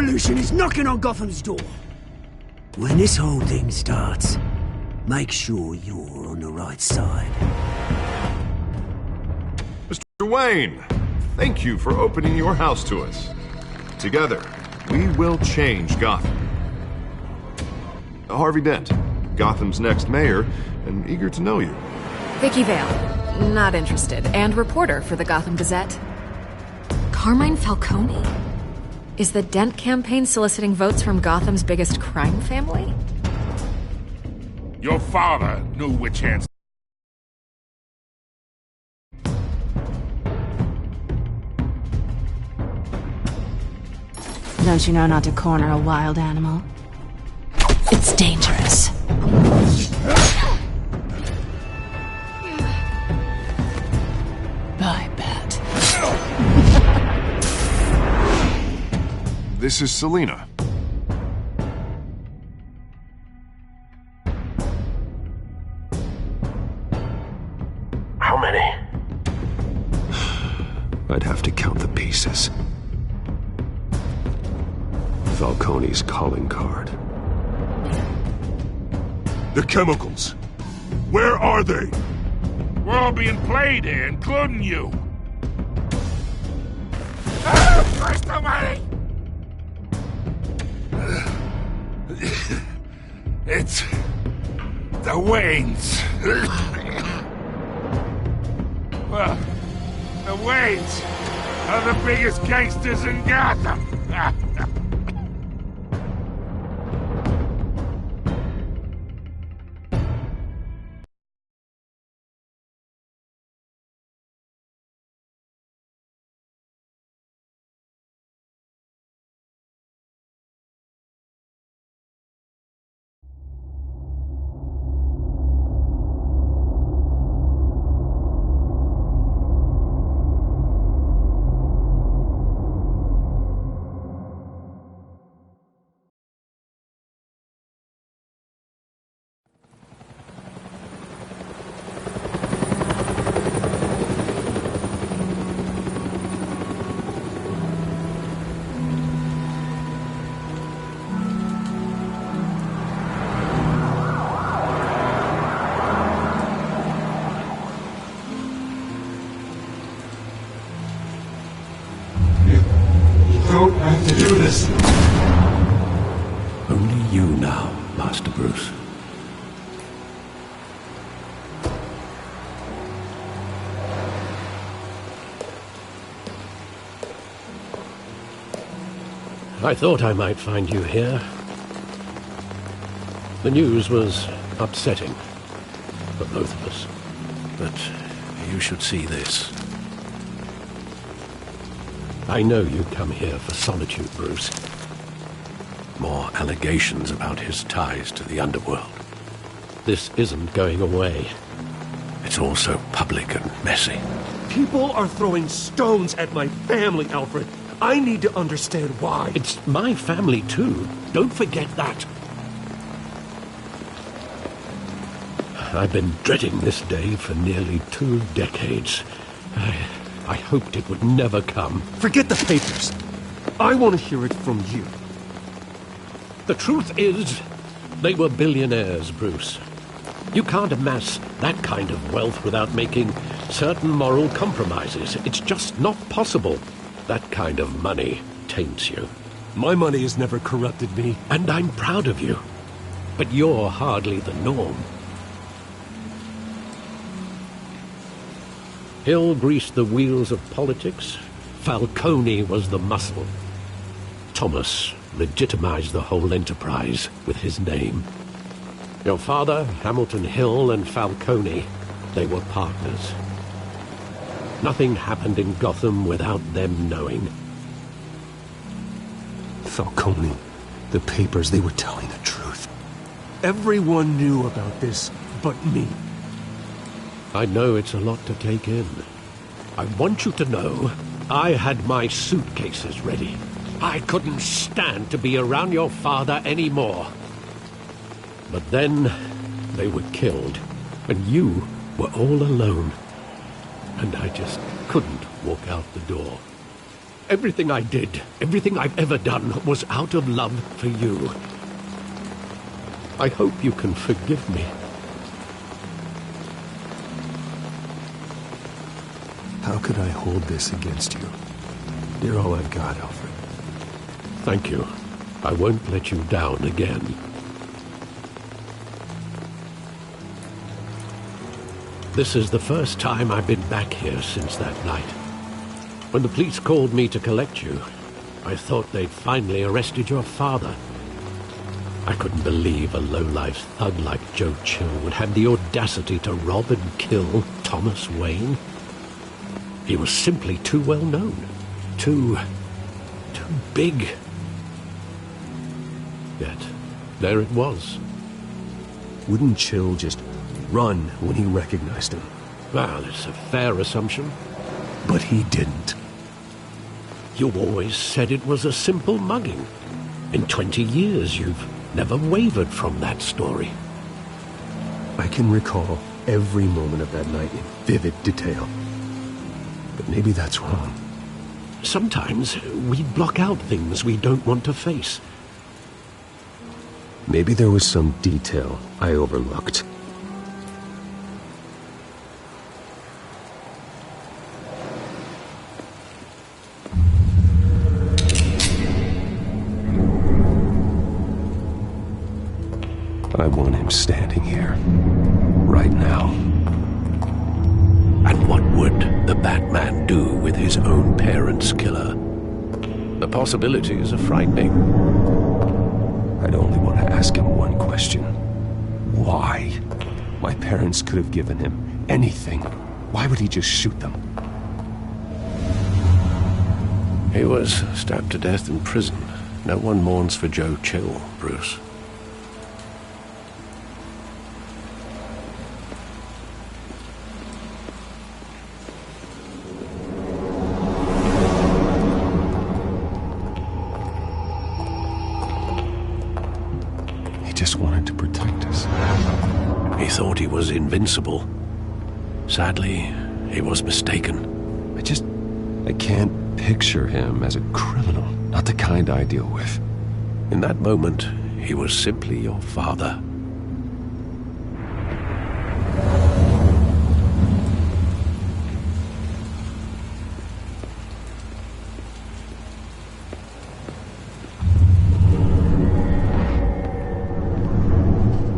revolution is knocking on Gotham's door. When this whole thing starts, make sure you're on the right side. Mr. Wayne, thank you for opening your house to us. Together, we will change Gotham. Harvey Dent, Gotham's next mayor, and eager to know you. Vicky Vale, not interested, and reporter for the Gotham Gazette. Carmine Falcone? Is the Dent campaign soliciting votes from Gotham's biggest crime family? Your father knew which hands. Don't you know not to corner a wild animal? It's dangerous. I bet. This is Selina. How many? I'd have to count the pieces. Falcone's calling card. The chemicals. Where are they? We're all being played here, including you. Christ almighty! It's the Waynes. Well, the Waynes are the biggest gangsters in Gotham. don't have to do this. Only you now, Master Bruce. I thought I might find you here. The news was upsetting for both of us, but you should see this. I know you come here for solitude, Bruce. More allegations about his ties to the underworld. This isn't going away. It's all so public and messy. People are throwing stones at my family, Alfred. I need to understand why. It's my family, too. Don't forget that. I've been dreading this day for nearly 2 decades. I hoped it would never come. Forget the papers. I want to hear it from you. The truth is, they were billionaires, Bruce. You can't amass that kind of wealth without making certain moral compromises. It's just not possible. That kind of money taints you. My money has never corrupted me. And I'm proud of you. But you're hardly the norm. Hill greased the wheels of politics. Falcone was the muscle. Thomas legitimized the whole enterprise with his name. Your father, Hamilton Hill, and Falcone, they were partners. Nothing happened in Gotham without them knowing. Falcone, the papers, they were telling the truth. Everyone knew about this but me. I know it's a lot to take in. I want you to know I had my suitcases ready. I couldn't stand to be around your father anymore. But then they were killed, and you were all alone. And I just couldn't walk out the door. Everything I did, everything I've ever done, was out of love for you. I hope you can forgive me. How could I hold this against you? You're all I've got, Alfred. Thank you. I won't let you down again. This is the first time I've been back here since that night. When the police called me to collect you, I thought they'd finally arrested your father. I couldn't believe a low-life thug like Joe Chill would have the audacity to rob and kill Thomas Wayne. He was simply too well known. Too big. Yet, there it was. Wouldn't Chill just run when he recognized him? Well, it's a fair assumption. But he didn't. You always said it was a simple mugging. In 20 years, you've never wavered from that story. I can recall every moment of that night in vivid detail. But maybe that's wrong. Sometimes we block out things we don't want to face. Maybe there was some detail I overlooked. I want him standing here, right now. And what would the Batman do with his own parents' killer? The possibilities are frightening. I'd only want to ask him one question. Why? My parents could have given him anything. Why would he just shoot them? He was stabbed to death in prison. No one mourns for Joe Chill, Bruce. Just wanted to protect us. He thought he was invincible. Sadly, he was mistaken. I can't picture him as a criminal. Not the kind I deal with. In that moment, he was simply your father.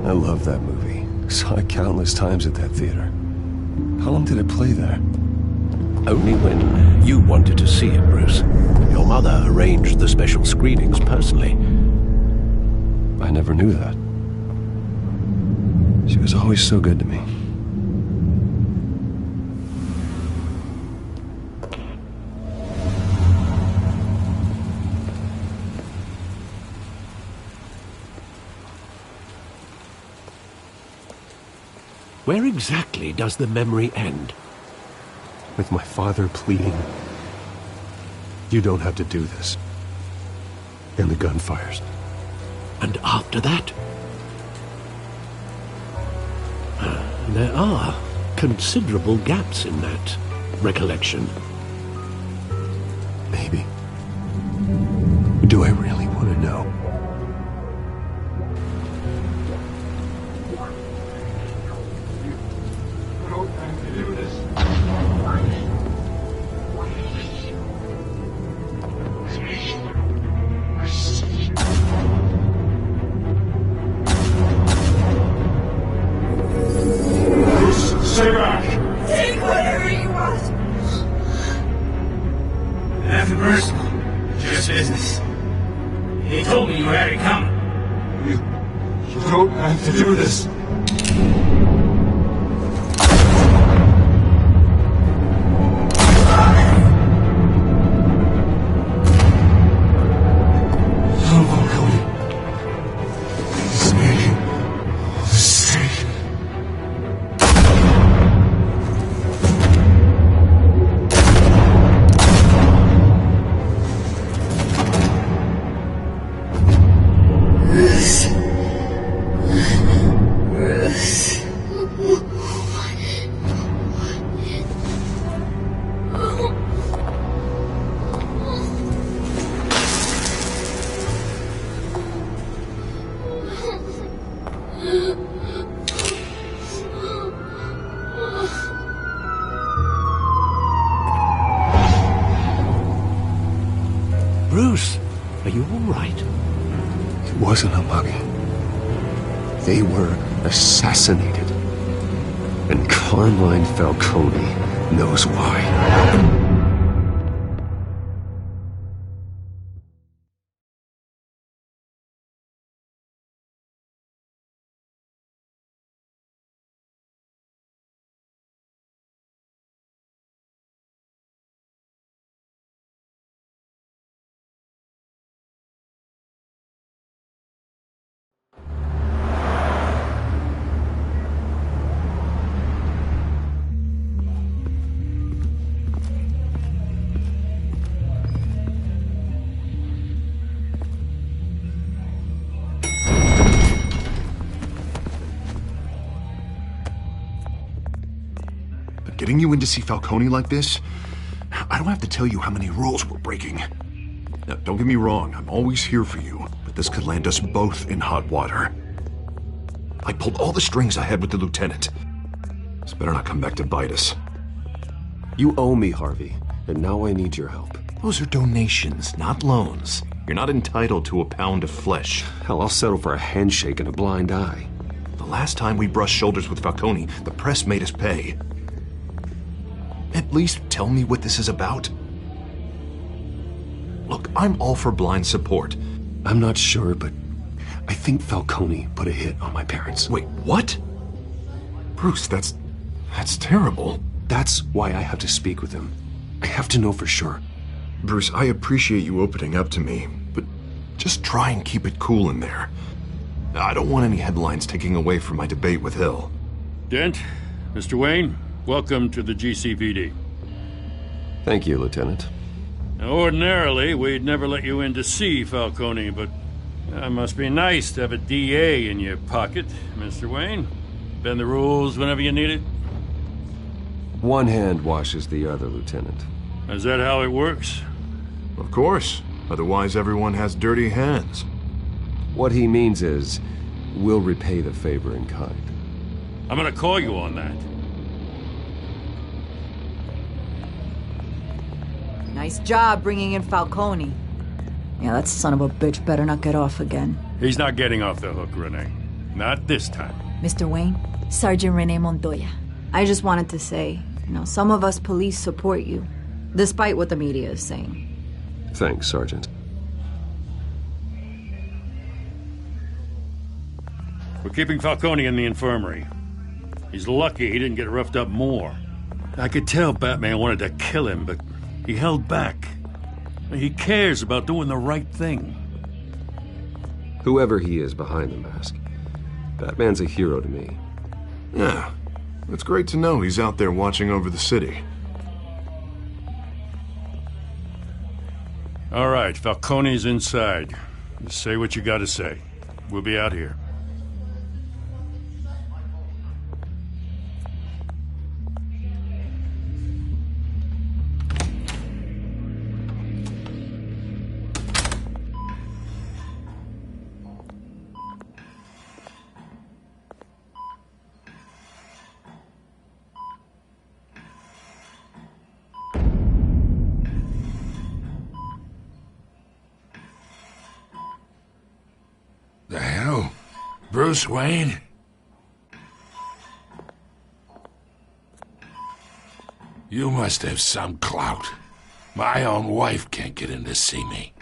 I love that movie. Saw it countless times at that theater. How long did it play there? Only when you wanted to see it, Bruce. Your mother arranged the special screenings personally. I never knew that. She was always so good to me. Where exactly does the memory end? With my father pleading, "You don't have to do this." And the gun fires. And after that? There are considerable gaps in that recollection. Maybe. Do I really want to know? Stay back! Take whatever you want! Nothing personal. Just business. He told me you had it coming. You don't have to do this. Bruce. wasn't a muggy. They were assassinated. And Carmine Falcone knows why. Getting you in to see Falcone like this? I don't have to tell you how many rules we're breaking. Now, don't get me wrong, I'm always here for you, but this could land us both in hot water. I pulled all the strings I had with the lieutenant. This better not come back to bite us. You owe me, Harvey, and now I need your help. Those are donations, not loans. You're not entitled to a pound of flesh. Hell, I'll settle for a handshake and a blind eye. The last time we brushed shoulders with Falcone, the press made us pay. At least tell me what this is about. Look, I'm all for blind support. I'm not sure, but I think Falcone put a hit on my parents. Wait, what? Bruce, that's terrible. That's why I have to speak with him. I have to know for sure. Bruce, I appreciate you opening up to me, but just try and keep it cool in there. I don't want any headlines taking away from my debate with Hill. Dent, Mr. Wayne, welcome to the GCPD. Thank you, Lieutenant. Now, ordinarily, we'd never let you in to see Falcone, but it must be nice to have a DA in your pocket, Mr. Wayne. Bend the rules whenever you need it. One hand washes the other, Lieutenant. Is that how it works? Of course. Otherwise, everyone has dirty hands. What he means is, we'll repay the favor in kind. I'm gonna call you on that. Nice job bringing in Falcone. Yeah, that son of a bitch better not get off again. He's not getting off the hook, Renee. Not this time. Mr. Wayne, Sergeant Renee Montoya. I just wanted to say, some of us police support you, despite what the media is saying. Thanks, Sergeant. We're keeping Falcone in the infirmary. He's lucky he didn't get roughed up more. I could tell Batman wanted to kill him, but he held back. He cares about doing the right thing. Whoever he is behind the mask, Batman's a hero to me. Yeah, it's great to know he's out there watching over the city. All right, Falcone's inside. Just say what you gotta say. We'll be out here. The hell? Bruce Wayne? You must have some clout. My own wife can't get in to see me.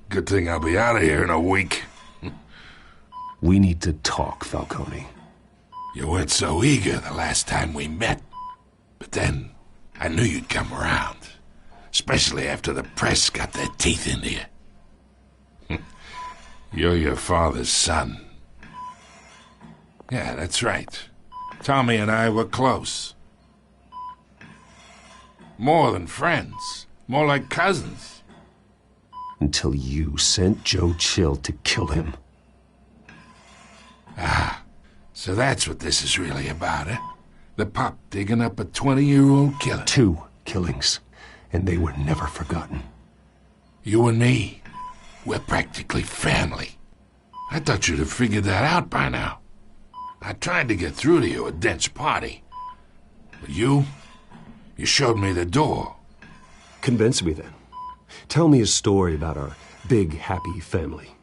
Good thing I'll be out of here in a week. We need to talk, Falcone. You weren't so eager the last time we met. But then, I knew you'd come around. Especially after the press got their teeth into you. You're your father's son. Yeah, that's right. Tommy and I were close. More than friends. More like cousins. Until you sent Joe Chill to kill him. Ah, so that's what this is really about, eh? The pup digging up a 20-year-old killer. 2 killings, and they were never forgotten. You and me. We're practically family. I thought you'd have figured that out by now. I tried to get through to you at Dent's party. But you showed me the door. Convince me then. Tell me a story about our big, happy family.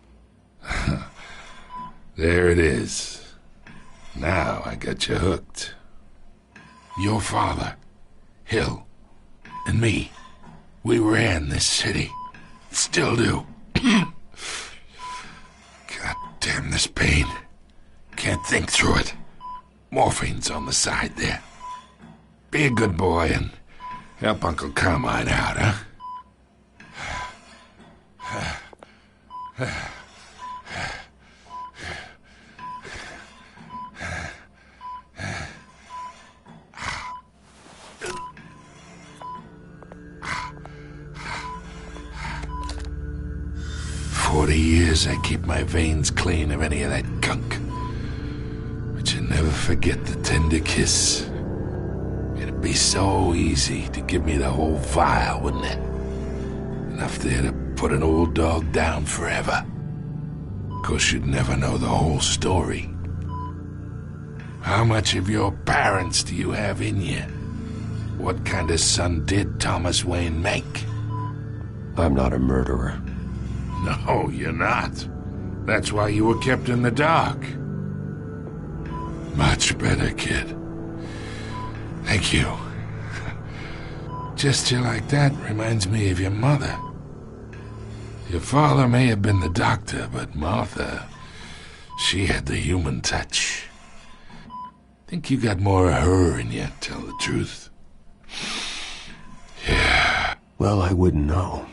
There it is. Now I got you hooked. Your father, Hill, and me, we ran this city. Still do. God damn this pain. Can't think through it. Morphine's on the side there. Be a good boy and help Uncle Carmine out, huh? 40 years I keep my veins clean of any of that gunk. But you never forget the tender kiss. It'd be so easy to give me the whole vial, wouldn't it? Enough there to put an old dog down forever. Of course, you'd never know the whole story. How much of your parents do you have in you? What kind of son did Thomas Wayne make? I'm not a murderer. No, you're not. That's why you were kept in the dark. Much better, kid. Thank you. Gesture like that reminds me of your mother. Your father may have been the doctor, but Martha, she had the human touch. Think you got more of her in you, tell the truth. Yeah. Well, I wouldn't know.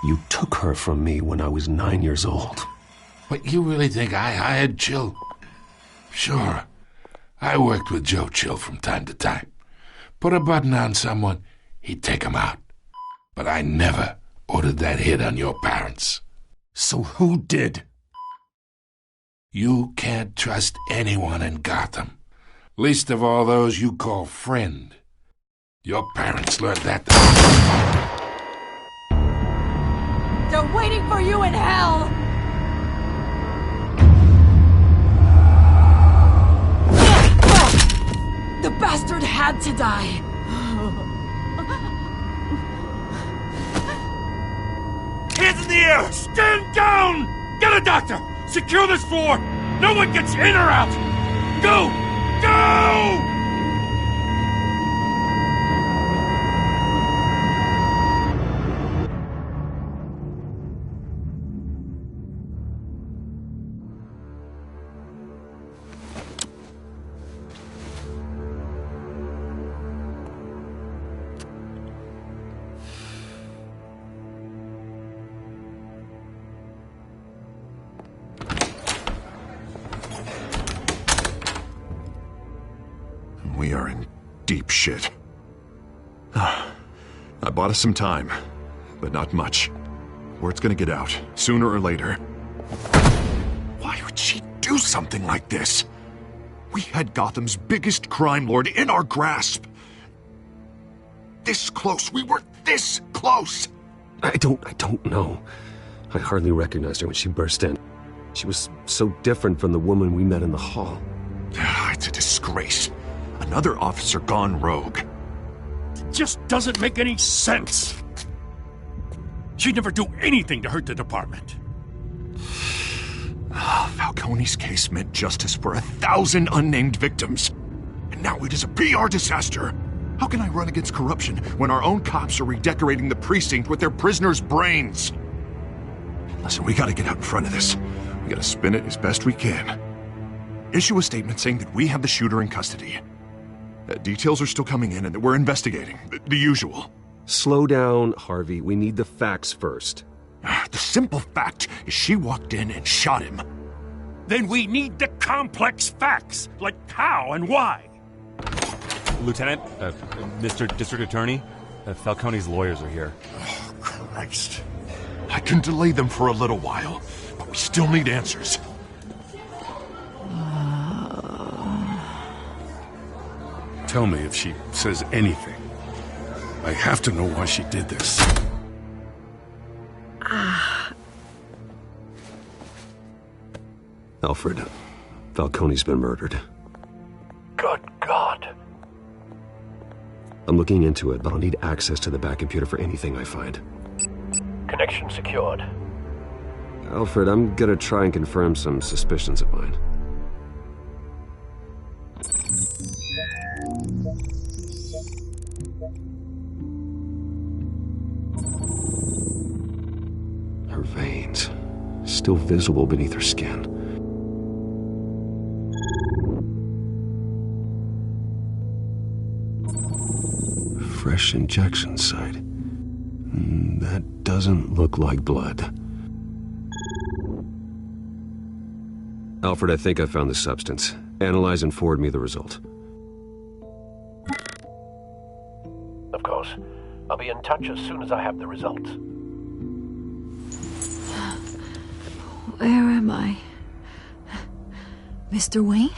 You took her from me when I was 9 years old. What, you really think I hired Chill? Sure. I worked with Joe Chill from time to time. Put a button on someone, he'd take him out. But I never ordered that hit on your parents. So who did? You can't trust anyone in Gotham. Least of all those you call friend. Your parents learned that. They're waiting for you in hell! The bastard had to die! Hands in the air! Stand down! Get a doctor! Secure this floor! No one gets in or out! Go! Go! We are in deep shit. I bought us some time, but not much. Word's gonna get out, sooner or later. Why would she do something like this? We had Gotham's biggest crime lord in our grasp. This close. We were this close. I don't know. I hardly recognized her when she burst in. She was so different from the woman we met in the hall. It's a disgrace. Another officer gone rogue. It just doesn't make any sense. She'd never do anything to hurt the department. Falcone's case meant justice for 1,000 unnamed victims. And now it is a PR disaster. How can I run against corruption when our own cops are redecorating the precinct with their prisoners' brains? Listen, we gotta get out in front of this. We gotta spin it as best we can. Issue a statement saying that we have the shooter in custody. Details are still coming in and that we're investigating. The usual. Slow down, Harvey. We need the facts first. The simple fact is she walked in and shot him. Then we need the complex facts, like how and why. Lieutenant, Mr. District Attorney, Falcone's lawyers are here. Oh, Christ. I can delay them for a little while, but we still need answers. Tell me if she says anything. I have to know why she did this. Alfred, Falcone's been murdered. Good God. I'm looking into it, but I'll need access to the back computer for anything I find. Connection secured. Alfred, I'm gonna try and confirm some suspicions of mine. Her veins, still visible beneath her skin. Fresh injection site. That doesn't look like blood. Alfred, I think I found the substance. Analyze and forward me the result. Of course. I'll be in touch as soon as I have the results. Where am I? Mr. Wayne?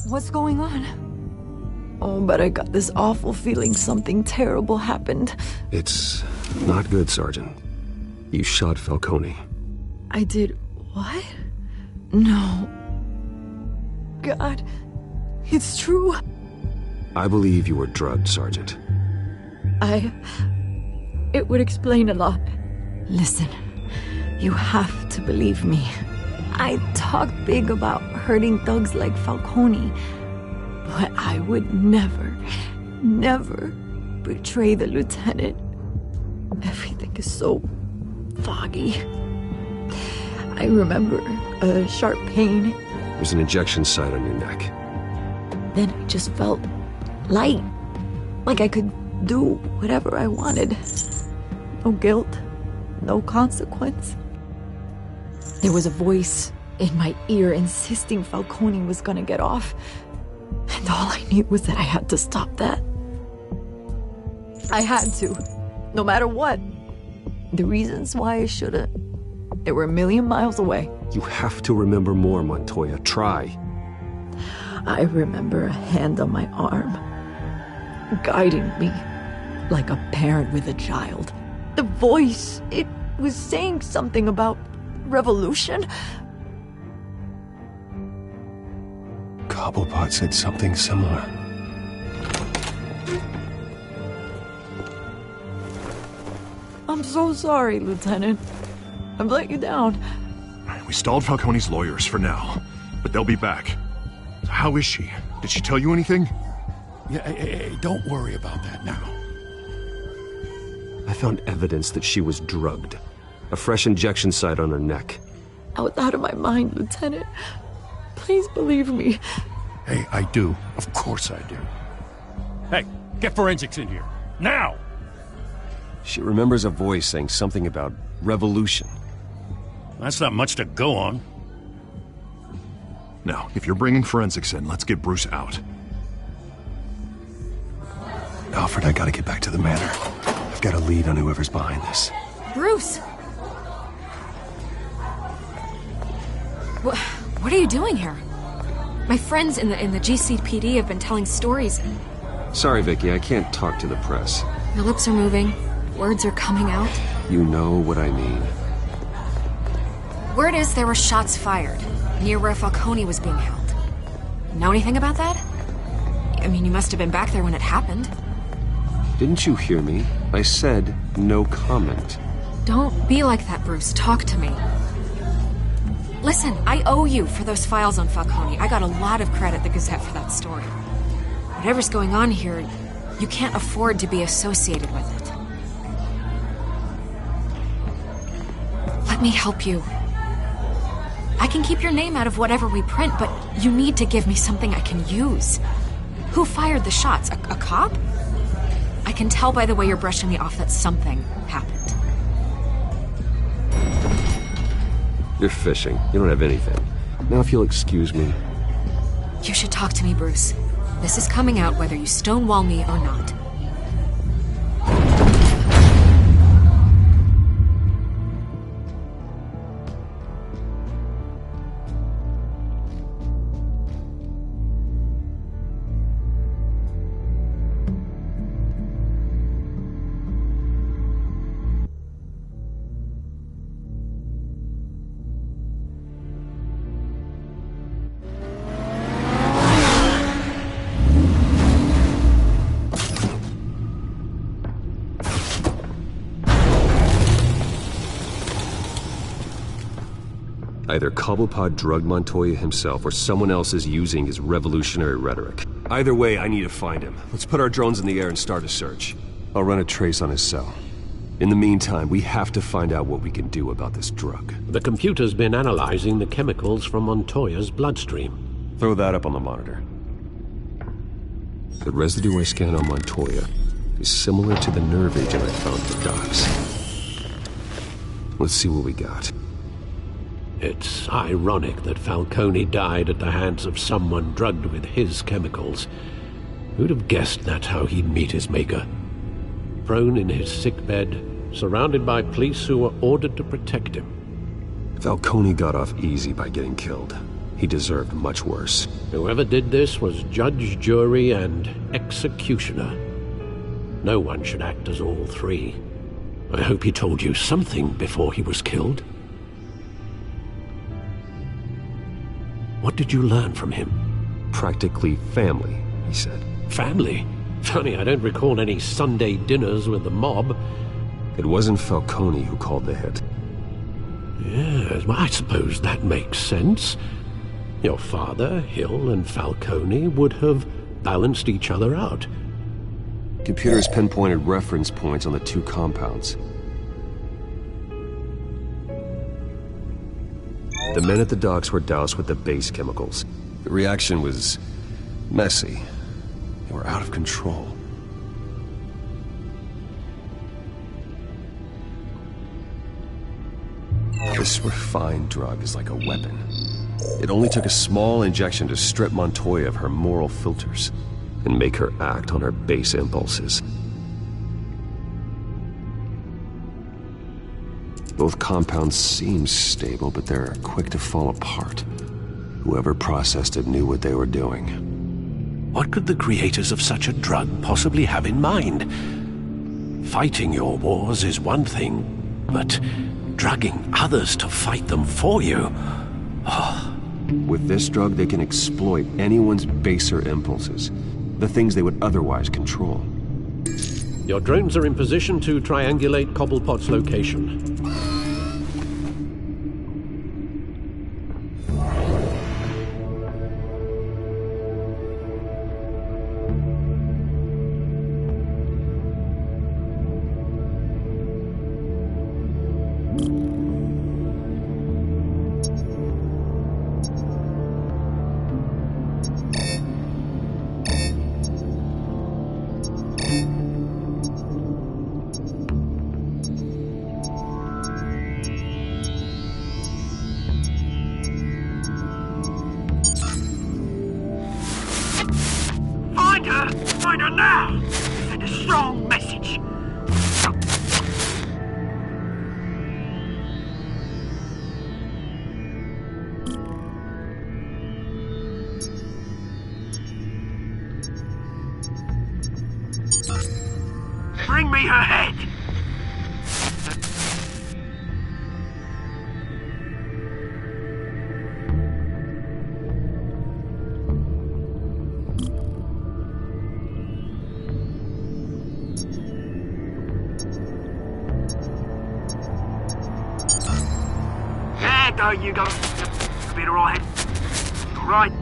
What's going on? Oh, but I got this awful feeling something terrible happened. It's not good, Sergeant. You shot Falcone. I did what? No. God, it's true. I believe you were drugged, Sergeant. It would explain a lot. Listen, you have to believe me. I talk big about hurting thugs like Falcone, but I would never betray the lieutenant. Everything is so foggy. I remember a sharp pain. There's an injection site on your neck. Then I just felt light, like I could do whatever I wanted. No guilt, no consequence. There was a voice in my ear insisting Falcone was gonna get off. And all I knew was that I had to stop that. I had to, no matter what. The reasons why I shouldn't, they were a million miles away. You have to remember more, Montoya. Try. I remember a hand on my arm, guiding me like a parent with a child. The voice, it was saying something about revolution. Cobblepot said something similar. I'm so sorry, Lieutenant. I've let you down. We stalled Falcone's lawyers for now, but they'll be back. How is she? Did she tell you anything? Yeah, hey, don't worry about that now. I found evidence that she was drugged. A fresh injection site on her neck. I was out of my mind, Lieutenant. Please believe me. Hey, I do. Of course I do. Hey, get forensics in here. Now! She remembers a voice saying something about revolution. That's not much to go on. Now, if you're bringing forensics in, let's get Bruce out. Alfred, I gotta get back to the manor. I've got a lead on whoever's behind this. Bruce! What are you doing here? My friends in the GCPD have been telling stories. Sorry, Vicky, I can't talk to the press. Your lips are moving. Words are coming out. You know what I mean. Word is there were shots fired near where Falcone was being held. Know anything about that? I mean, you must have been back there when it happened. Didn't you hear me? I said no comment. Don't be like that, Bruce. Talk to me. Listen, I owe you for those files on Falcone. I got a lot of credit at the Gazette for that story. Whatever's going on here, you can't afford to be associated with it. Let me help you. I can keep your name out of whatever we print, but you need to give me something I can use. Who fired the shots? A cop? I can tell by the way you're brushing me off that something happened. You're fishing. You don't have anything. Now if you'll excuse me. You should talk to me, Bruce. This is coming out whether you stonewall me or not. Either Cobblepot drugged Montoya himself, or someone else is using his revolutionary rhetoric. Either way, I need to find him. Let's put our drones in the air and start a search. I'll run a trace on his cell. In the meantime, we have to find out what we can do about this drug. The computer's been analyzing the chemicals from Montoya's bloodstream. Throw that up on the monitor. The residue I scan on Montoya is similar to the nerve agent I found at the docks. Let's see what we got. It's ironic that Falcone died at the hands of someone drugged with his chemicals. Who'd have guessed that's how he'd meet his maker? Prone in his sickbed, surrounded by police who were ordered to protect him. Falcone got off easy by getting killed. He deserved much worse. Whoever did this was judge, jury, and executioner. No one should act as all three. I hope he told you something before he was killed. What did you learn from him? Practically family, he said. Family? Funny, I don't recall any Sunday dinners with the mob. It wasn't Falcone who called the hit. Yes, well, I suppose that makes sense. Your father, Hill, and Falcone would have balanced each other out. Computers pinpointed reference points on the two compounds. The men at the docks were doused with the base chemicals. The reaction was messy. They were out of control. This refined drug is like a weapon. It only took a small injection to strip Montoya of her moral filters and make her act on her base impulses. Both compounds seem stable, but they're quick to fall apart. Whoever processed it knew what they were doing. What could the creators of such a drug possibly have in mind? Fighting your wars is one thing, but drugging others to fight them for you? Oh. With this drug, they can exploit anyone's baser impulses, the things they would otherwise control. Your drones are in position to triangulate Cobblepot's location. Find her now! Send a strong message! Bring me her head! There you go. A bit alright. Alright.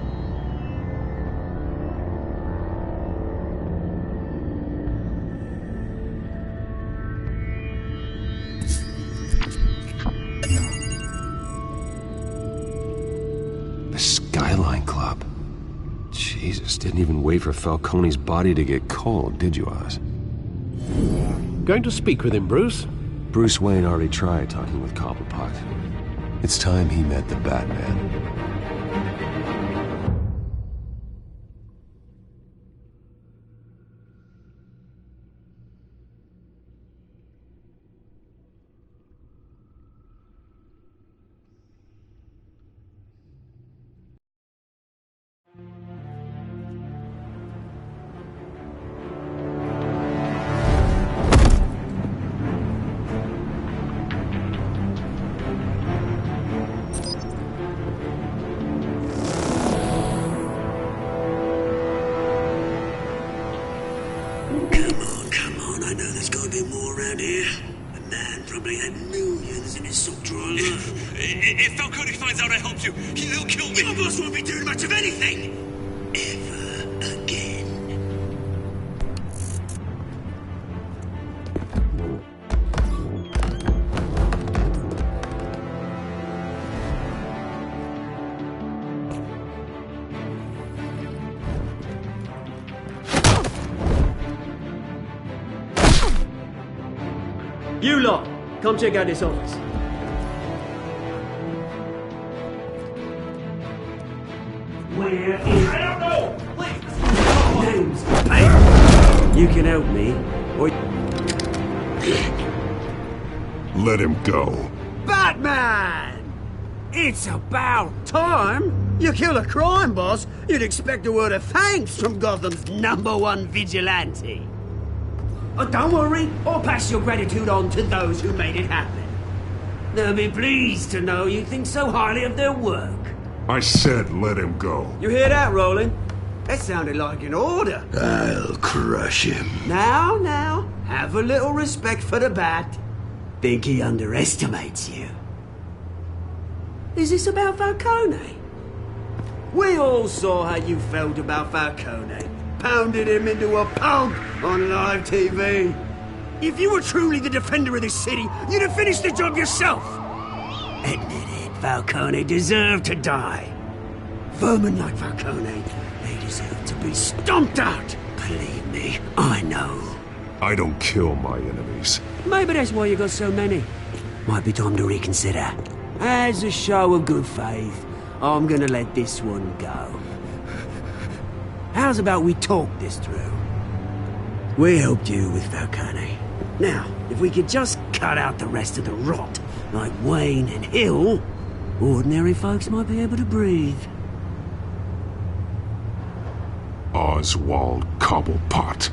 The Skyline Club. Jesus, didn't even wait for Falcone's body to get cold, did you, Oz? Going to speak with him, Bruce? Bruce Wayne already tried talking with Cobblepot. It's time he met the Batman. I know there's gotta be more around here. The man probably had millions in his sock drawer. If Falcone finds out I helped you, he'll kill me. Your boss won't be doing much of anything. Ever again. You lot, come check out this office. Where is... I don't know! Names, paper. You can help me, or... Let him go. Batman! It's about time. You kill a crime boss, you'd expect a word of thanks from Gotham's #1 vigilante. Oh, don't worry, I'll pass your gratitude on to those who made it happen. They'll be pleased to know you think so highly of their work. I said let him go. You hear that, Roland? That sounded like an order. I'll crush him. Now, have a little respect for the Bat. Think he underestimates you. Is this about Falcone? We all saw how you felt about Falcone. Pounded him into a pulp on live TV. If you were truly the defender of this city, you'd have finished the job yourself. Admit it, Falcone deserved to die. Vermin like Falcone, they deserve to be stomped out. Believe me, I know. I don't kill my enemies. Maybe that's why you got so many. Might be time to reconsider. As a show of good faith, I'm gonna let this one go. How's about we talk this through? We helped you with Falcone. Now, if we could just cut out the rest of the rot, like Wayne and Hill, ordinary folks might be able to breathe. Oswald Cobblepot.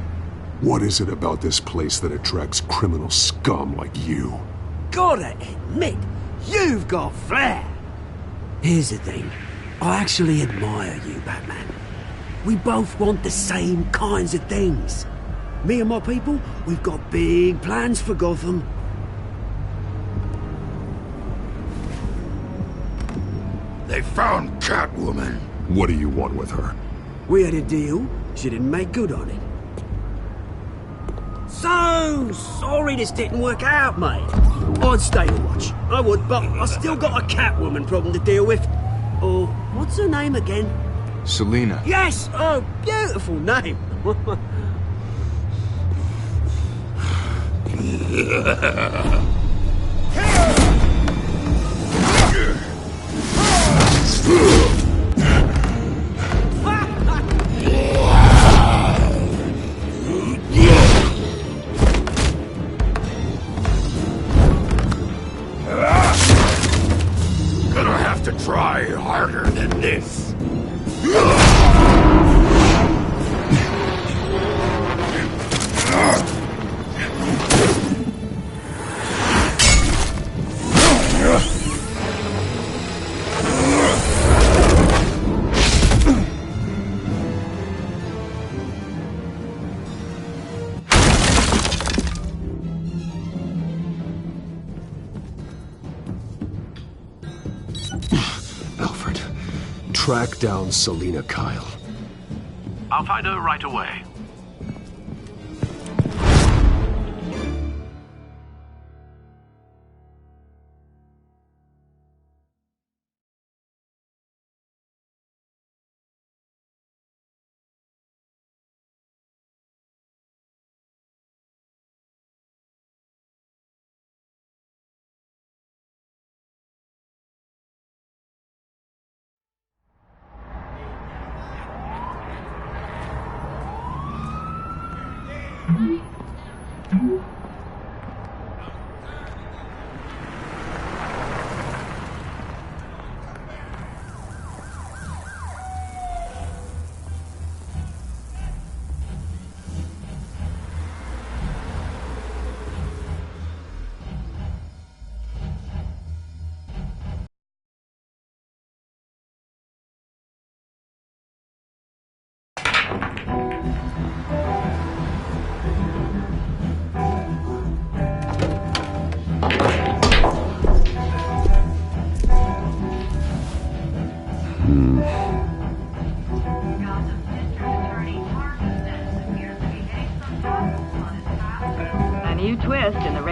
What is it about this place that attracts criminal scum like you? Gotta admit, you've got flair. Here's the thing. I actually admire you, Batman. We both want the same kinds of things. Me and my people, we've got big plans for Gotham. They found Catwoman. What do you want with her? We had a deal. She didn't make good on it. So sorry this didn't work out, mate. I'd stay to watch. I would, but I still got a Catwoman problem to deal with. Oh, what's her name again? Selina. Yes! Oh, beautiful name. Gonna have to try harder than this. Alfred, track down Selina Kyle. I'll find her right away.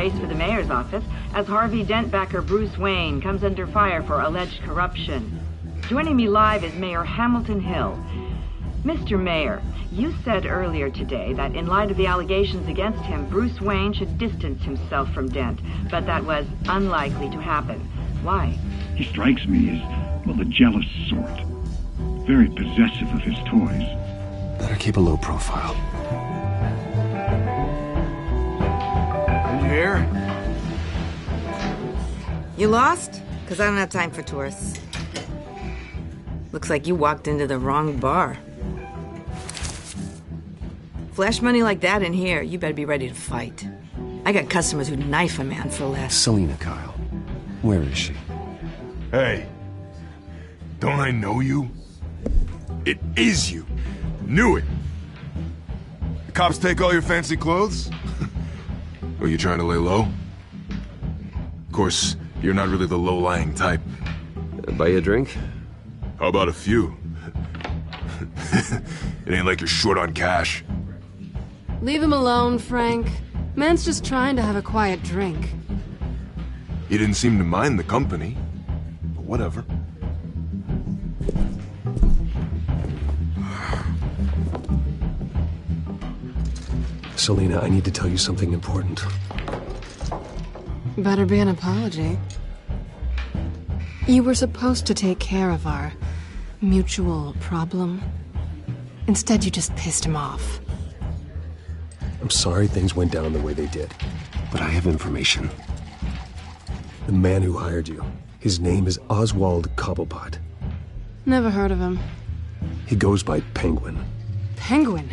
race for the mayor's office as Harvey Dent backer Bruce Wayne comes under fire for alleged corruption. Joining me live is Mayor Hamilton Hill. Mr. Mayor, you said earlier today that in light of the allegations against him, Bruce Wayne should distance himself from Dent, but that was unlikely to happen. Why? He strikes me as, well, the jealous sort. Very possessive of his toys. Better keep a low profile. You here? You lost? Because I don't have time for tourists. Looks like you walked into the wrong bar. Flash money like that in here, you better be ready to fight. I got customers who'd knife a man for less. Selina Kyle. Where is she? Hey. Don't I know you? It is you. Knew it. The cops take all your fancy clothes? Are you trying to lay low? Of course, you're not really the low-lying type. Buy you a drink? How about a few? It ain't like you're short on cash. Leave him alone, Frank. Man's just trying to have a quiet drink. He didn't seem to mind the company. But whatever. Selina, I need to tell you something important. Better be an apology. You were supposed to take care of our mutual problem. Instead, you just pissed him off. I'm sorry things went down the way they did, but I have information. The man who hired you, his name is Oswald Cobblepot. Never heard of him. He goes by Penguin. Penguin?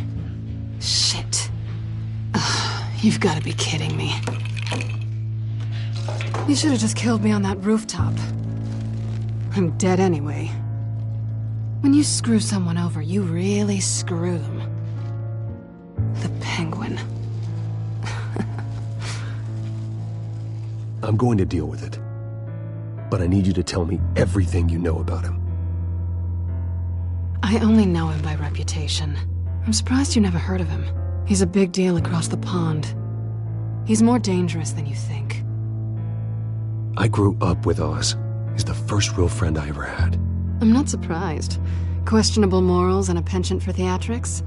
Shit. Ugh, you've got to be kidding me. You should have just killed me on that rooftop. I'm dead anyway. When you screw someone over, you really screw them. The Penguin. I'm going to deal with it. But I need you to tell me everything you know about him. I only know him by reputation. I'm surprised you never heard of him. He's a big deal across the pond. He's more dangerous than you think. I grew up with Oz. He's the first real friend I ever had. I'm not surprised. Questionable morals and a penchant for theatrics.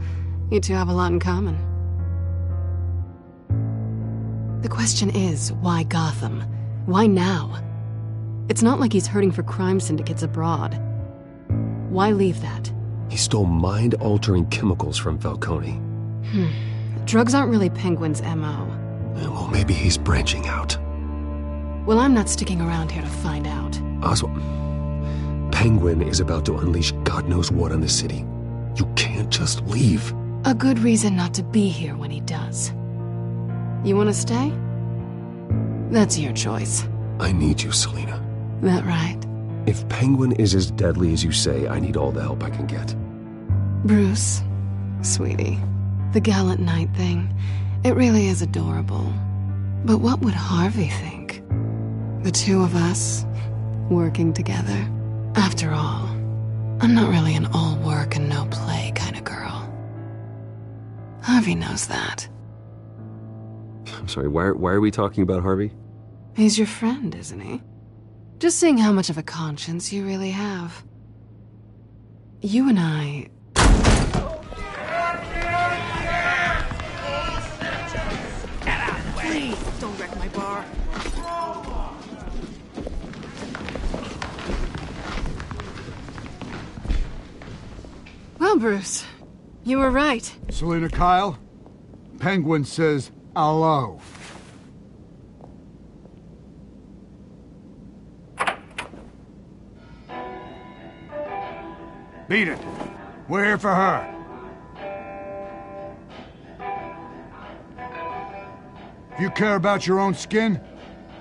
You two have a lot in common. The question is, why Gotham? Why now? It's not like he's hurting for crime syndicates abroad. Why leave that? He stole mind-altering chemicals from Falcone. Drugs aren't really Penguin's MO. Well, maybe he's branching out. Well, I'm not sticking around here to find out. Oswald, Penguin is about to unleash God knows what on the city. You can't just leave. A good reason not to be here when he does. You want to stay? That's your choice. I need you, Selina. That right? If Penguin is as deadly as you say, I need all the help I can get. Bruce, sweetie, the gallant knight thing, it really is adorable. But what would Harvey think? The two of us, working together. After all, I'm not really an all work and no play kind of girl. Harvey knows that. I'm sorry, why are we talking about Harvey? He's your friend, isn't he? Just seeing how much of a conscience you really have. You and I... Please, don't wreck my bar. Well, Bruce, you were right. Selina Kyle, Penguin says hello. Beat it. We're here for her. If you care about your own skin,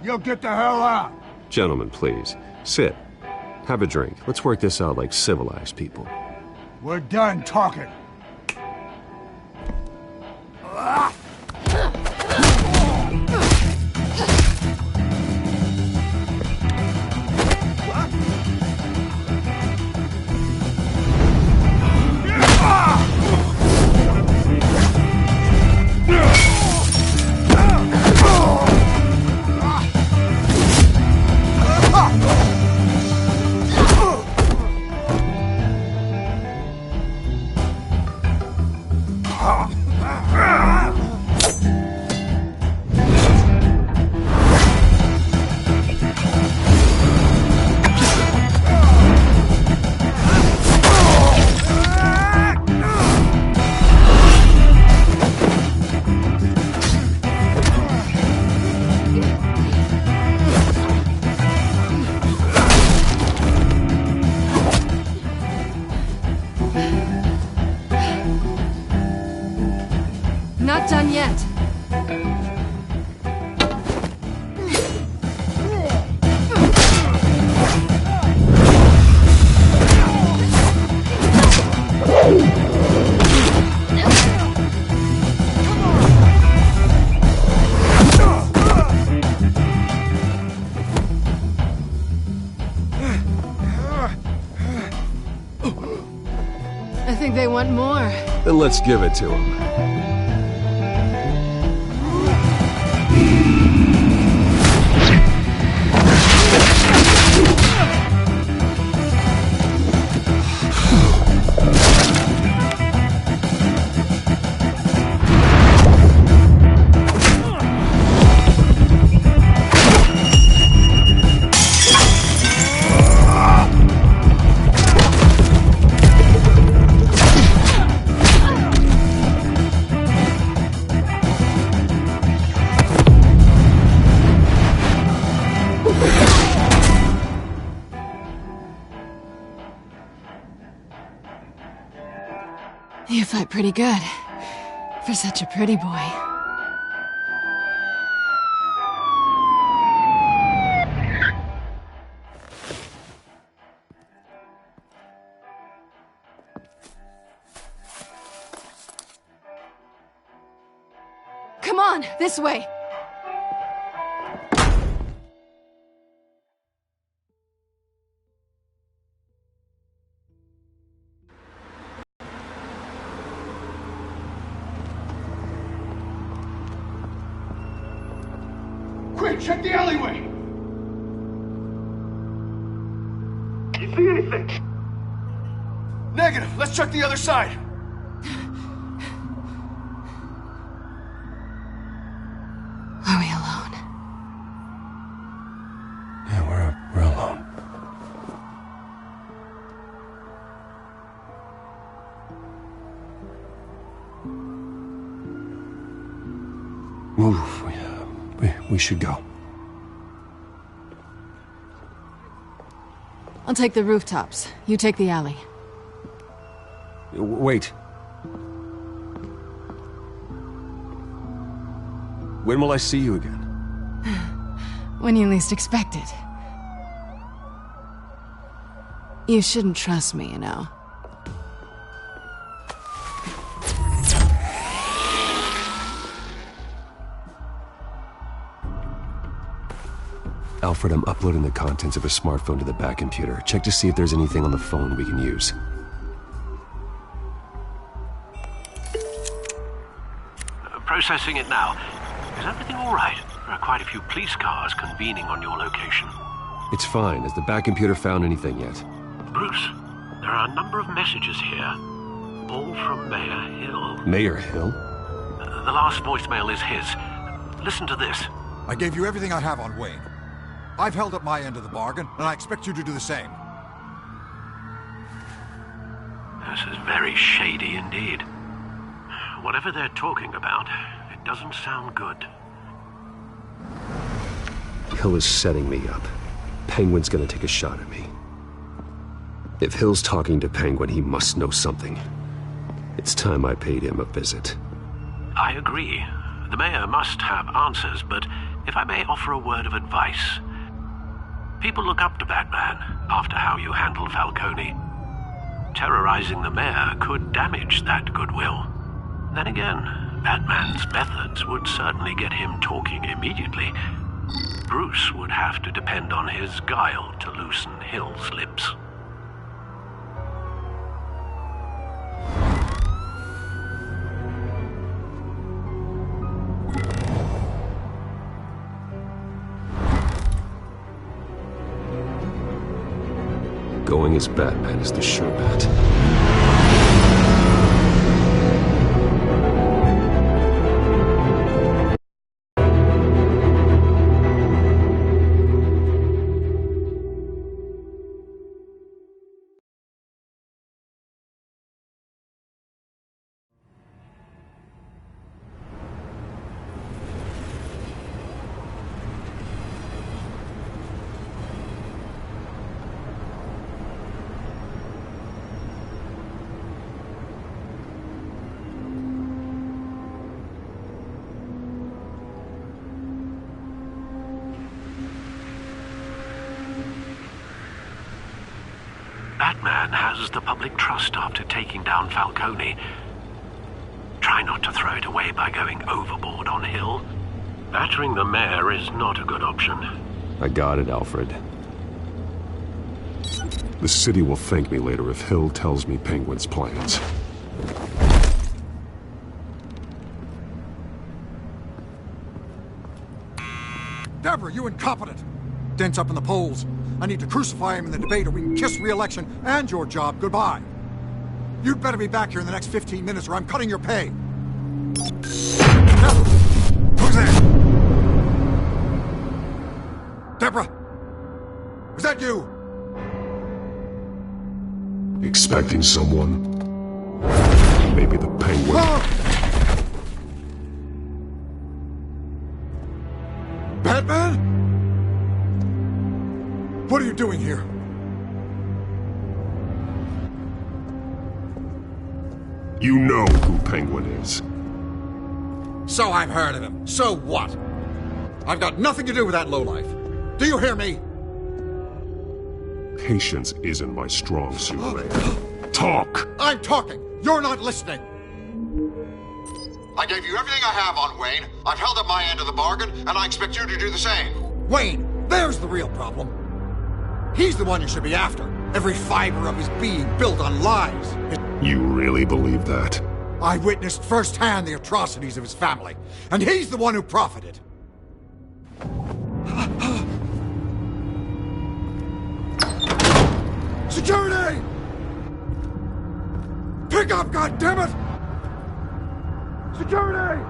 you'll get the hell out. Gentlemen, please. Sit. Have a drink. Let's work this out like civilized people. We're done talking. think they want more. Then let's give it to them. You fight pretty good. For such a pretty boy. Come on, this way! Quick, check the alleyway! You see anything? Negative. Let's check the other side. Are we alone? Yeah, we're alone. Move. We should go. I'll take the rooftops. You take the alley. Wait. When will I see you again? When you least expect it. You shouldn't trust me, you know. Alfred, I'm uploading the contents of a smartphone to the back computer. Check to see if there's anything on the phone we can use. Processing it now. Is everything all right? There are quite a few police cars convening on your location. It's fine. Has the back computer found anything yet? Bruce, there are a number of messages here. All from Mayor Hill. Mayor Hill? The last voicemail is his. Listen to this. I gave you everything I have on Wayne. I've held up my end of the bargain, and I expect you to do the same. This is very shady indeed. Whatever they're talking about, it doesn't sound good. Hill is setting me up. Penguin's gonna take a shot at me. If Hill's talking to Penguin, he must know something. It's time I paid him a visit. I agree. The mayor must have answers, but if I may offer a word of advice. People look up to Batman after how you handled Falcone. Terrorizing the mayor could damage that goodwill. Then again, Batman's methods would certainly get him talking immediately. Bruce would have to depend on his guile to loosen Hill's lips. Going as Batman is the sure bet. Batman has the public trust after taking down Falcone. Try not to throw it away by going overboard on Hill. Battering the mayor is not a good option. I got it, Alfred. The city will thank me later if Hill tells me Penguin's plans. Deborah, you incompetent! Dent's up in the polls. I need to crucify him in the debate or we can kiss re-election and your job goodbye. You'd better be back here in the next 15 minutes or I'm cutting your pay. Deborah! Who's there? Deborah! Was that you? Expecting someone? Maybe the Penguin. Batman? What are you doing here? You know who Penguin is. So I've heard of him. So what? I've got nothing to do with that lowlife. Do you hear me? Patience isn't my strong suit, Mayor. Talk! I'm talking. You're not listening. I gave you everything I have on Wayne. I've held up my end of the bargain, and I expect you to do the same. Wayne, there's the real problem. He's the one you should be after. Every fiber of his being built on lies. You really believe that? I witnessed firsthand the atrocities of his family, and he's the one who profited. Security! Pick up, goddammit! Security!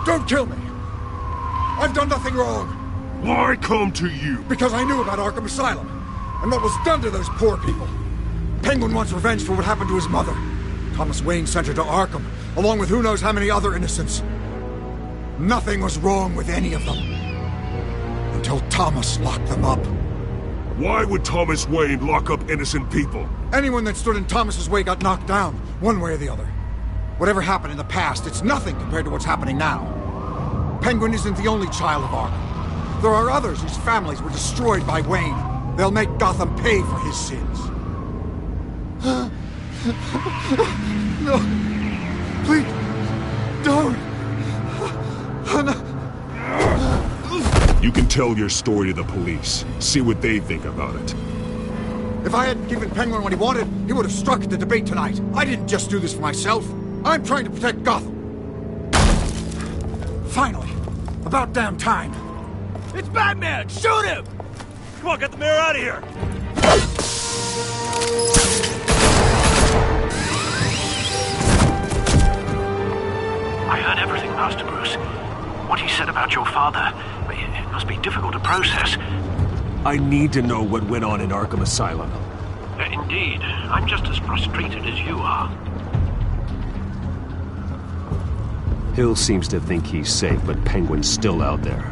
Don't kill me! I've done nothing wrong! Why come to you? Because I knew about Arkham Asylum, and what was done to those poor people. Penguin wants revenge for what happened to his mother. Thomas Wayne sent her to Arkham, along with who knows how many other innocents. Nothing was wrong with any of them. Until Thomas locked them up. Why would Thomas Wayne lock up innocent people? Anyone that stood in Thomas's way got knocked down, one way or the other. Whatever happened in the past, it's nothing compared to what's happening now. Penguin isn't the only child of Arkham. There are others whose families were destroyed by Wayne. They'll make Gotham pay for his sins. No. Please. Don't. You can tell your story to the police. See what they think about it. If I hadn't given Penguin what he wanted, he would have struck at the debate tonight. I didn't just do this for myself. I'm trying to protect Gotham. Finally. About damn time. It's Batman! Shoot him! Come on, get the mayor out of here! I heard everything, Master Bruce. What he said about your father, it must be difficult to process. I need to know what went on in Arkham Asylum. Indeed. I'm just as frustrated as you are. Hill seems to think he's safe, but Penguin's still out there.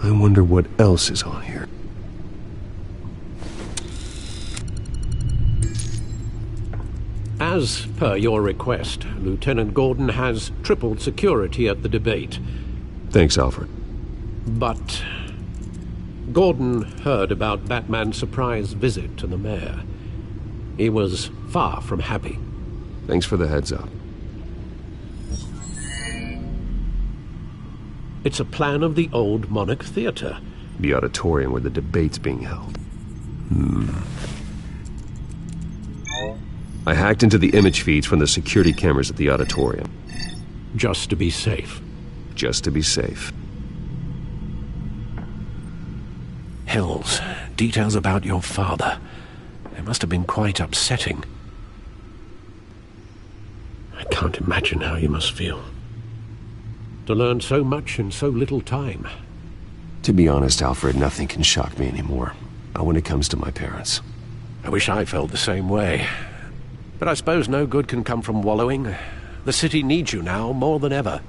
I wonder what else is on here. As per your request, Lieutenant Gordon has tripled security at the debate. Thanks, Alfred. But Gordon heard about Batman's surprise visit to the mayor. He was far from happy. Thanks for the heads up. It's a plan of the old Monarch Theater. The auditorium where the debate's being held. I hacked into the image feeds from the security cameras at the auditorium. Just to be safe. Just to be safe. Hills, details about your father. They must have been quite upsetting. I can't imagine how you must feel. To learn so much in so little time. To be honest, Alfred, nothing can shock me anymore. Not when it comes to my parents. I wish I felt the same way. But I suppose no good can come from wallowing. The city needs you now more than ever.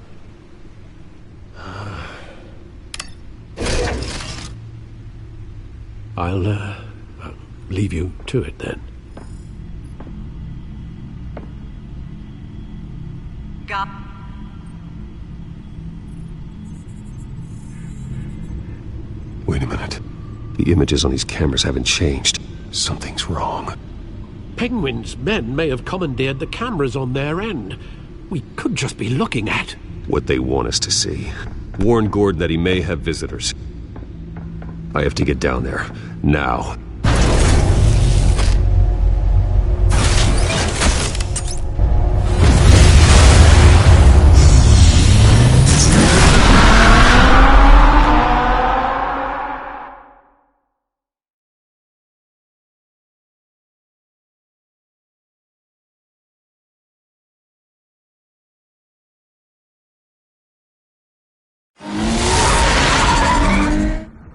I'll leave you to it then. Wait a minute. The images on these cameras haven't changed. Something's wrong. Penguin's men may have commandeered the cameras on their end. We could just be looking at what they want us to see. Warn Gordon that he may have visitors. I have to get down there. Now.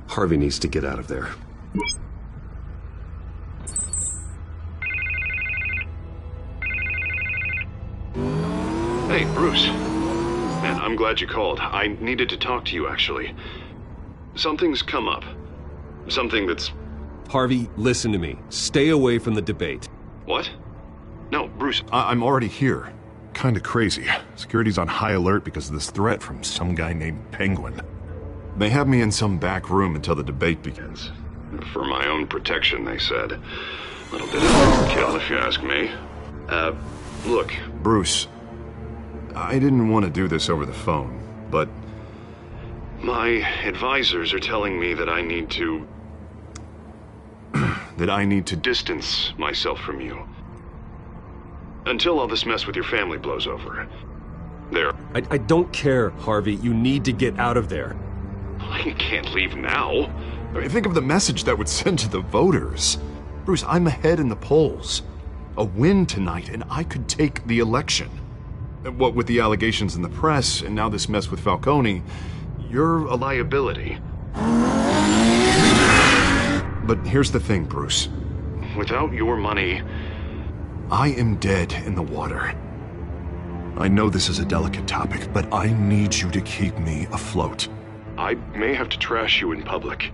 Harvey needs to get out of there. Hey, Bruce. Man, I'm glad you called. I needed to talk to you, actually. Something's come up. Something that's... Harvey, listen to me. Stay away from the debate. What? No, Bruce. I'm already here. Kinda crazy. Security's on high alert because of this threat from some guy named Penguin. They have me in some back room until the debate begins. For my own protection, they said. A little bit of overkill, if you ask me. Look, Bruce, I didn't want to do this over the phone, but my advisors are telling me that I need to... that I need to distance myself from you. Until all this mess with your family blows over. There. I don't care, Harvey. You need to get out of there. I can't leave now. I mean, think of the message that would send to the voters. Bruce, I'm ahead in the polls. A win tonight, and I could take the election. What with the allegations in the press, and now this mess with Falcone, you're a liability. But here's the thing, Bruce. Without your money, I am dead in the water. I know this is a delicate topic, but I need you to keep me afloat. I may have to trash you in public,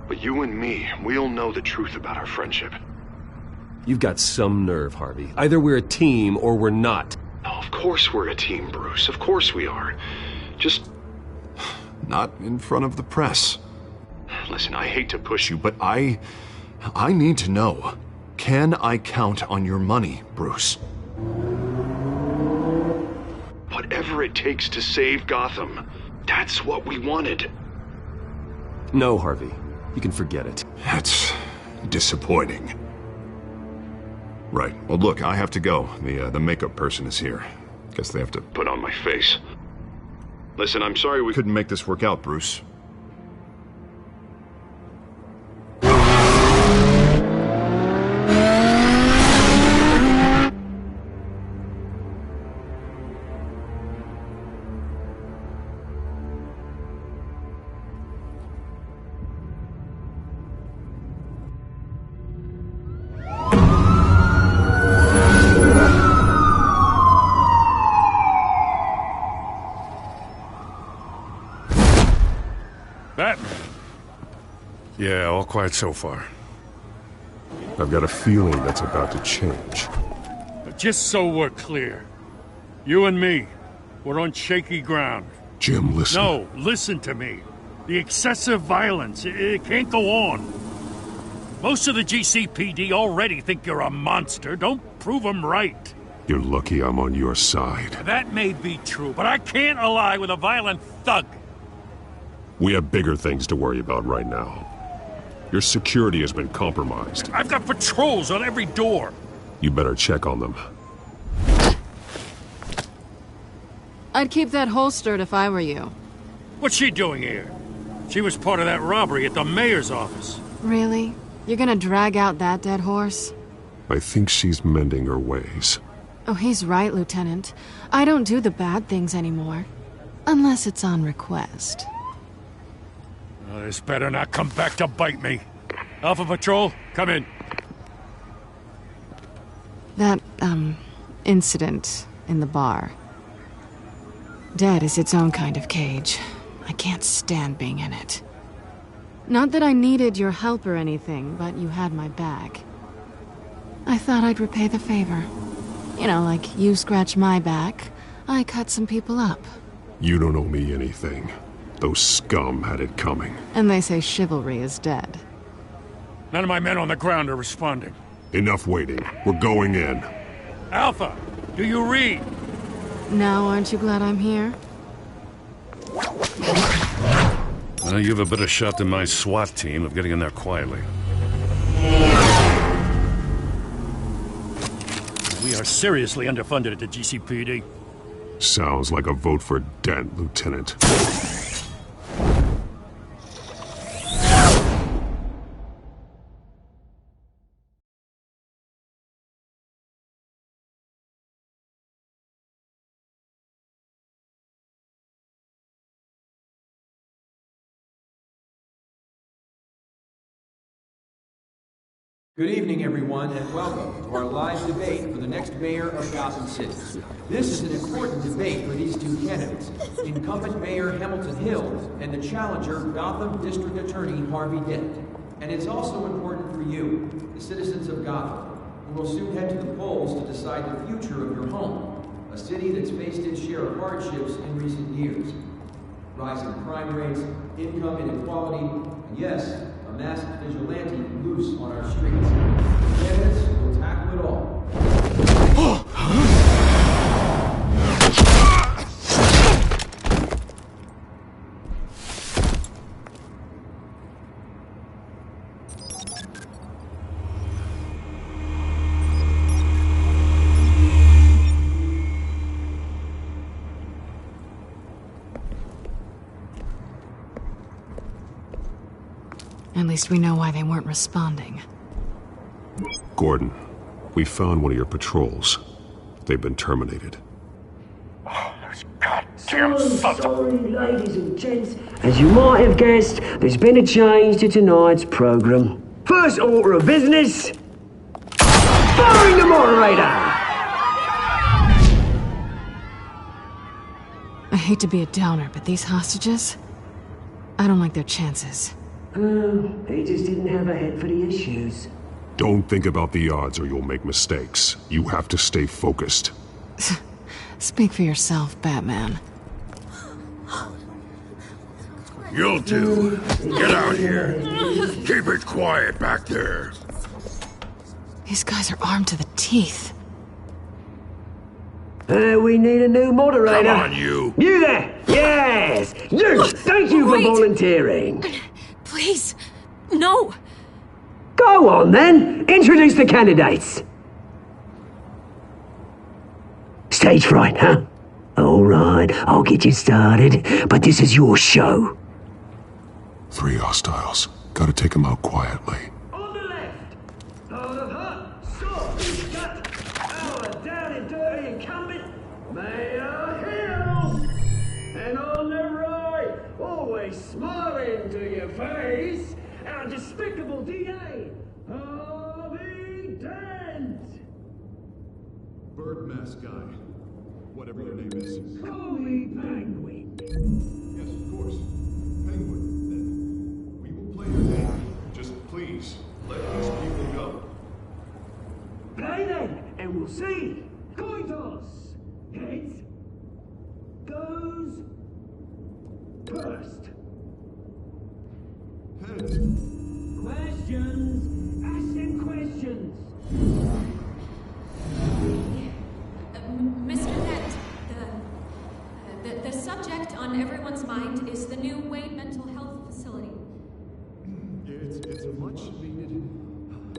but you and me, we'll know the truth about our friendship. You've got some nerve, Harvey. Either we're a team or we're not. No, of course we're a team, Bruce. Of course we are. Just... not in front of the press. Listen, I hate to push you, but I need to know. Can I count on your money, Bruce? Whatever it takes to save Gotham. That's what we wanted. No, Harvey. You can forget it. That's disappointing. Right. Well, look, I have to go. The makeup person is here. Guess they have to put on my face. Listen, I'm sorry we couldn't make this work out, Bruce. Yeah, all quiet so far. I've got a feeling that's about to change. But just so we're clear, you and me, we're on shaky ground. Jim, listen. No, listen to me. The excessive violence, it can't go on. Most of the GCPD already think you're a monster. Don't prove them right. You're lucky I'm on your side. That may be true, but I can't ally with a violent thug. We have bigger things to worry about right now. Your security has been compromised. I've got patrols on every door. You better check on them. I'd keep that holstered if I were you. What's she doing here? She was part of that robbery at the mayor's office. Really? You're gonna drag out that dead horse? I think she's mending her ways. Oh, he's right, Lieutenant. I don't do the bad things anymore. Unless it's on request. Oh, this better not come back to bite me. Alpha Patrol, come in. That, incident in the bar. Dead is its own kind of cage. I can't stand being in it. Not that I needed your help or anything, but you had my back. I thought I'd repay the favor. You know, like you scratch my back, I cut some people up. You don't owe me anything. Those scum had it coming. And they say chivalry is dead. None of my men on the ground are responding. Enough waiting. We're going in. Alpha, do you read? Now aren't you glad I'm here? You have a better shot than my SWAT team of getting in there quietly. We are seriously underfunded at the GCPD. Sounds like a vote for Dent, Lieutenant. Good evening, everyone, and welcome to our live debate for the next mayor of Gotham City. This is an important debate for these two candidates, incumbent Mayor Hamilton Hill and the challenger, Gotham District Attorney Harvey Dent. And it's also important for you, the citizens of Gotham, who will soon head to the polls to decide the future of your home, a city that's faced its share of hardships in recent years. Rising crime rates, income inequality, and yes, a masked vigilante loose on our streets. Candidates will tackle it all. At least we know why they weren't responding. Gordon, we found one of your patrols. They've been terminated. Oh, those goddamn sons of... Sorry, ladies and gents. As you might have guessed, there's been a change to tonight's program. First order of business... firing the moderator! I hate to be a downer, but these hostages... I don't like their chances. He just didn't have a head for the issues. Don't think about the odds or you'll make mistakes. You have to stay focused. Speak for yourself, Batman. You two, get out here. Keep it quiet back there. These guys are armed to the teeth. We need a new moderator. Come on, you. You there! Yes! You! Thank you for volunteering. Please, no! Go on, then! Introduce the candidates! Stage fright, huh? Alright, I'll get you started, but this is your show. 3 hostiles. Gotta take them out quietly. On the left, out of her, sword, gut, our down and dirty incumbent, Mayor Hill! And on the right, always smiling to your face, our despicable DA, Harvey Dent! Bird mask guy. Whatever your name is. Call me Penguin. Yes, of course. Penguin, then. We will play your game. Just please, let these people go. Play then, and we'll see. Coin toss. Heads goes first. Heads. Questions. Ask them questions. Mr. Dent, the subject on everyone's mind is the new Wayne Mental Health Facility. It's a much-needed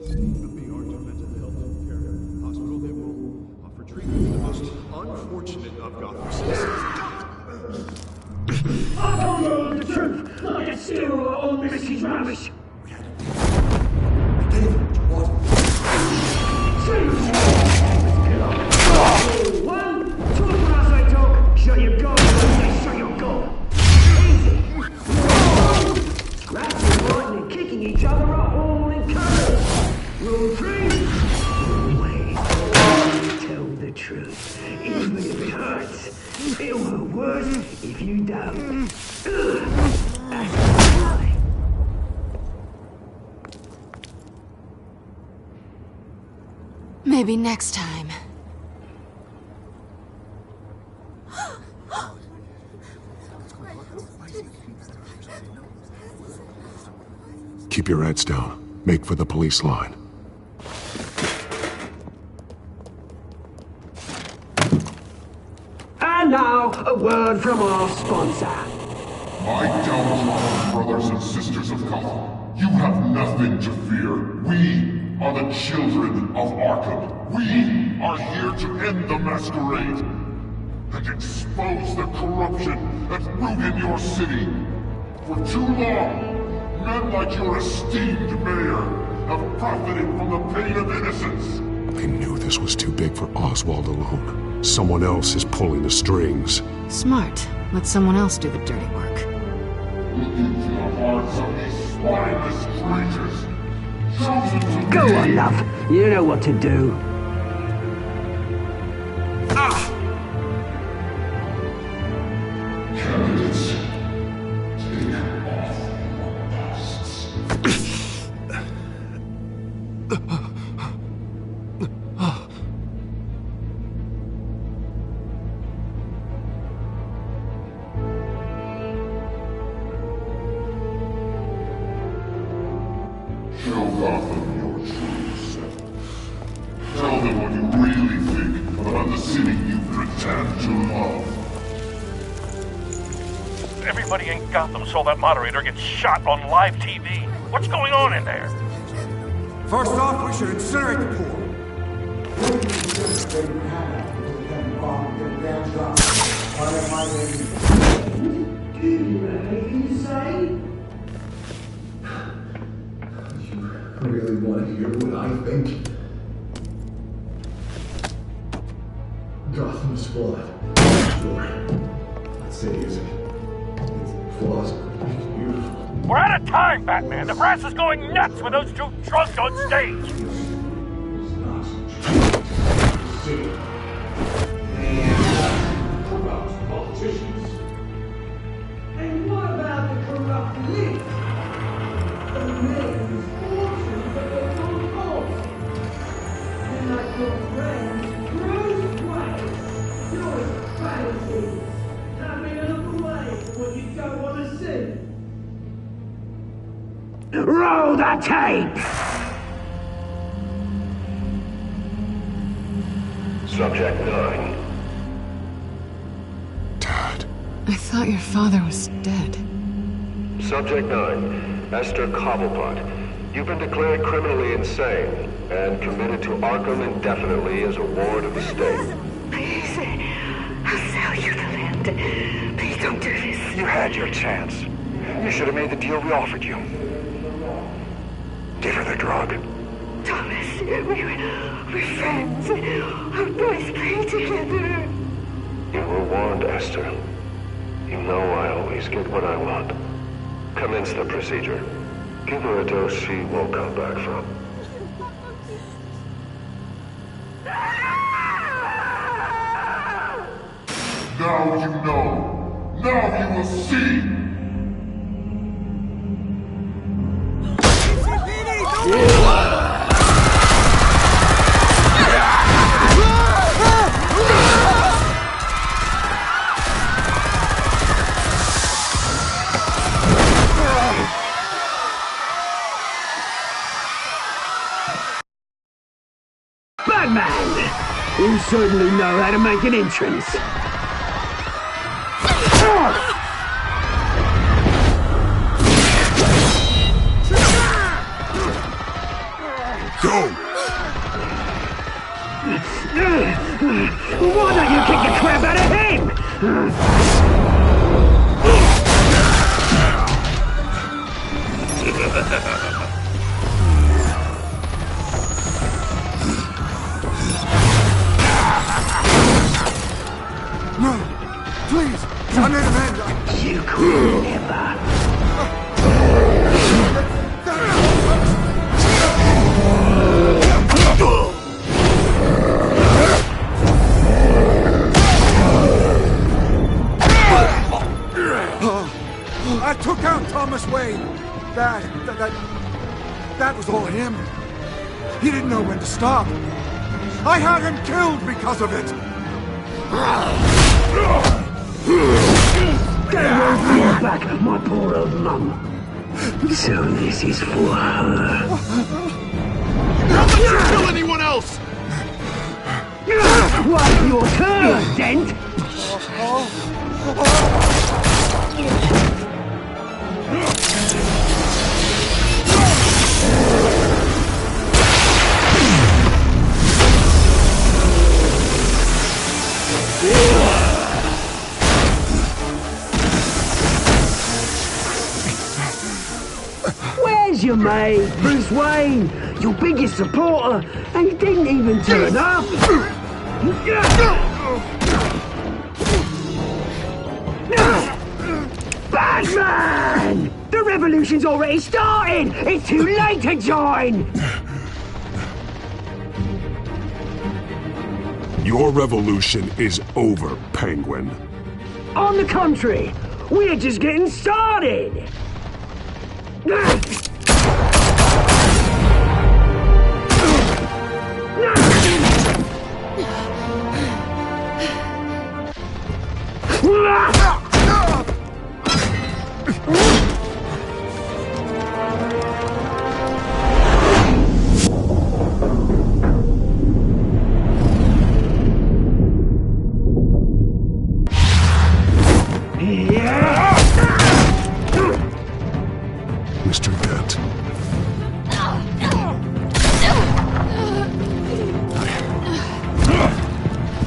state-of-the-art mental health care hospital that will offer treatment to the most unfortunate of Gotham citizens. I told you the truth, like a steal on Mrs. Ravish. One, talk when I say talk, shut your goal when I say shut your goal. Easy. rot all in colors. Rule 3. Always tell the truth, even if it hurts. It'll hurt worse if you don't. That's why. Maybe next time. Keep your heads down. Make for the police line. And now, a word from our sponsor. My downtrodden brothers and sisters of Gotham, you have nothing to fear. We are the children of Arkham. We are here to end the masquerade and expose the corruption that ruined your city. For too long, men like your esteemed mayor have profited from the pain of innocence. They knew this was too big for Oswald alone. Someone else is pulling the strings. Smart. Let someone else do the dirty work. Look into the hearts of these spineless traitors. Chosen to Go on, love. You know what to do. Candidates, take off your masks. Show Gotham your true self. Tell them what you really think about the city you pretend to love. Everybody in Gotham saw that moderator get shot on live TV. What's going on in there? First off, we should incinerate the pool. I really want to hear what I think. Gotham's flawed. Sure. Let's say is it? Its flaws are beautiful. We're out of time, Batman. The brass is going nuts with those two drunks on stage. Corrupt politicians. And what about the corrupt elite? The men's fortunes that they're so false. They're like your friends, Bruce Wayne. You're his fantasies. Having a look away from what you don't want to see. Roll the tape! Subject 9. I thought your father was dead. Subject 9, Esther Cobblepot. You've been declared criminally insane and committed to Arkham indefinitely as a ward of the state. Please, I'll sell you the land. Please don't do this. You had your chance. You should have made the deal we offered you. Give her the drug. Thomas, we're friends. Our boys play together. You were warned, Esther. You know I always get what I want. Commence the procedure. Give her a dose she won't come back from. Now you know. Now you will see. Batman! You certainly know how to make an entrance. Go! Why don't you kick the crap out of him? No! Please! I made a man! You could never. That was all him. He didn't know when to stop. I had him killed because of it. Don't hold back, my poor old mum. So this is for her. Don't let you kill anyone else! Wipe your turn, Dent! Where's your mate, Bruce Wayne? Your biggest supporter, and he didn't even turn up. Batman! The revolution's already started! It's too late to join! Your revolution is over, Penguin. On the contrary, we're just getting started! Mr. Dent.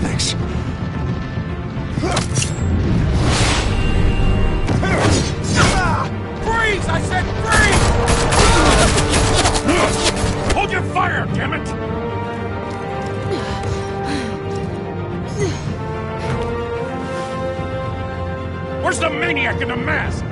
Thanks. Freeze! I said freeze! Hold your fire, damn it! Where's the maniac in the mask?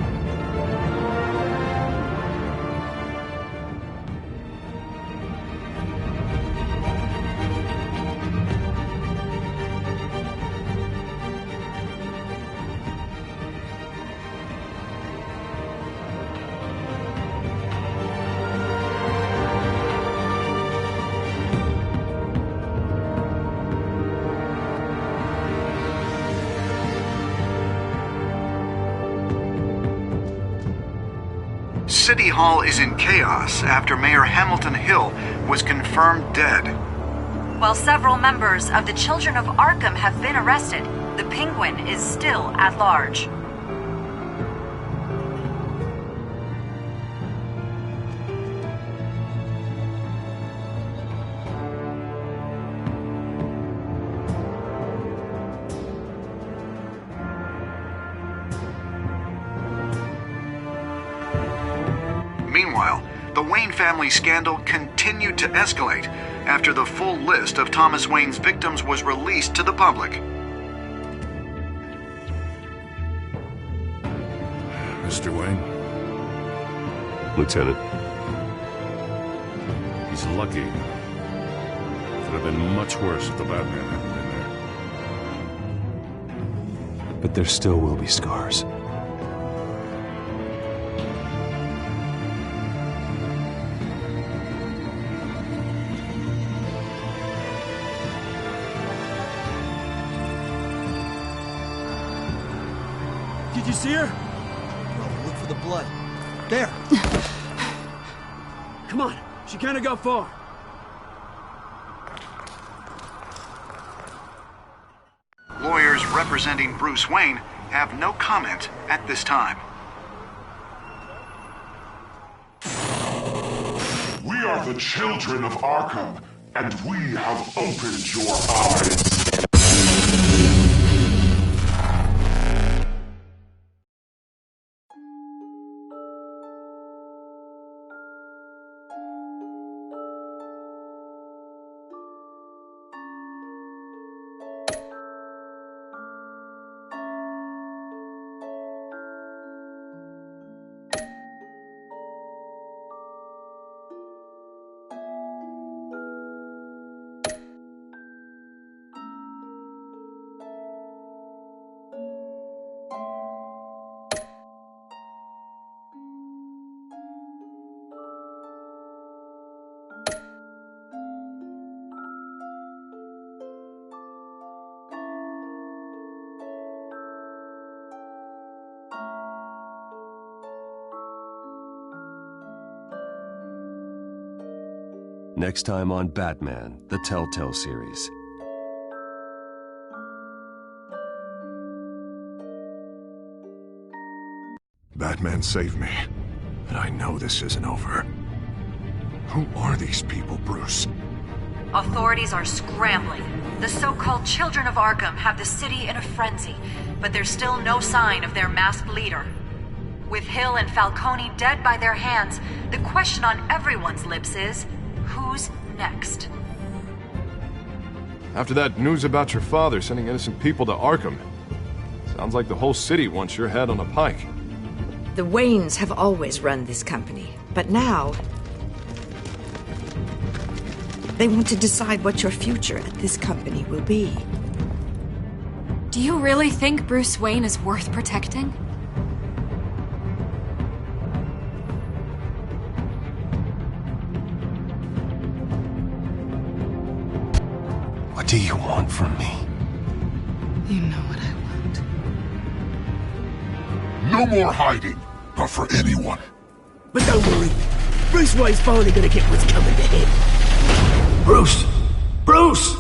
City Hall is in chaos after Mayor Hamilton Hill was confirmed dead. While several members of the Children of Arkham have been arrested, the Penguin is still at large. Meanwhile, the Wayne family scandal continued to escalate after the full list of Thomas Wayne's victims was released to the public. Mr. Wayne? Lieutenant. He's lucky. Could have been much worse if the Batman hadn't been there. But there still will be scars. Did you see her? No, look for the blood. There. Come on. She can't have got far. Lawyers representing Bruce Wayne have no comment at this time. We are the children of Arkham, and we have opened your eyes. Next time on Batman, the Telltale series. Batman saved me, but I know this isn't over. Who are these people, Bruce? Authorities are scrambling. The so-called Children of Arkham have the city in a frenzy, but there's still no sign of their masked leader. With Hill and Falcone dead by their hands, the question on everyone's lips is, who's next? After that news about your father sending innocent people to Arkham, sounds like the whole city wants your head on a pike. The Waynes have always run this company, but now they want to decide what your future at this company will be. Do you really think Bruce Wayne is worth protecting? What do you want from me? You know what I want. No more hiding, not for anyone. But don't worry, Bruce Wayne's finally gonna get what's coming to him. Bruce! Bruce!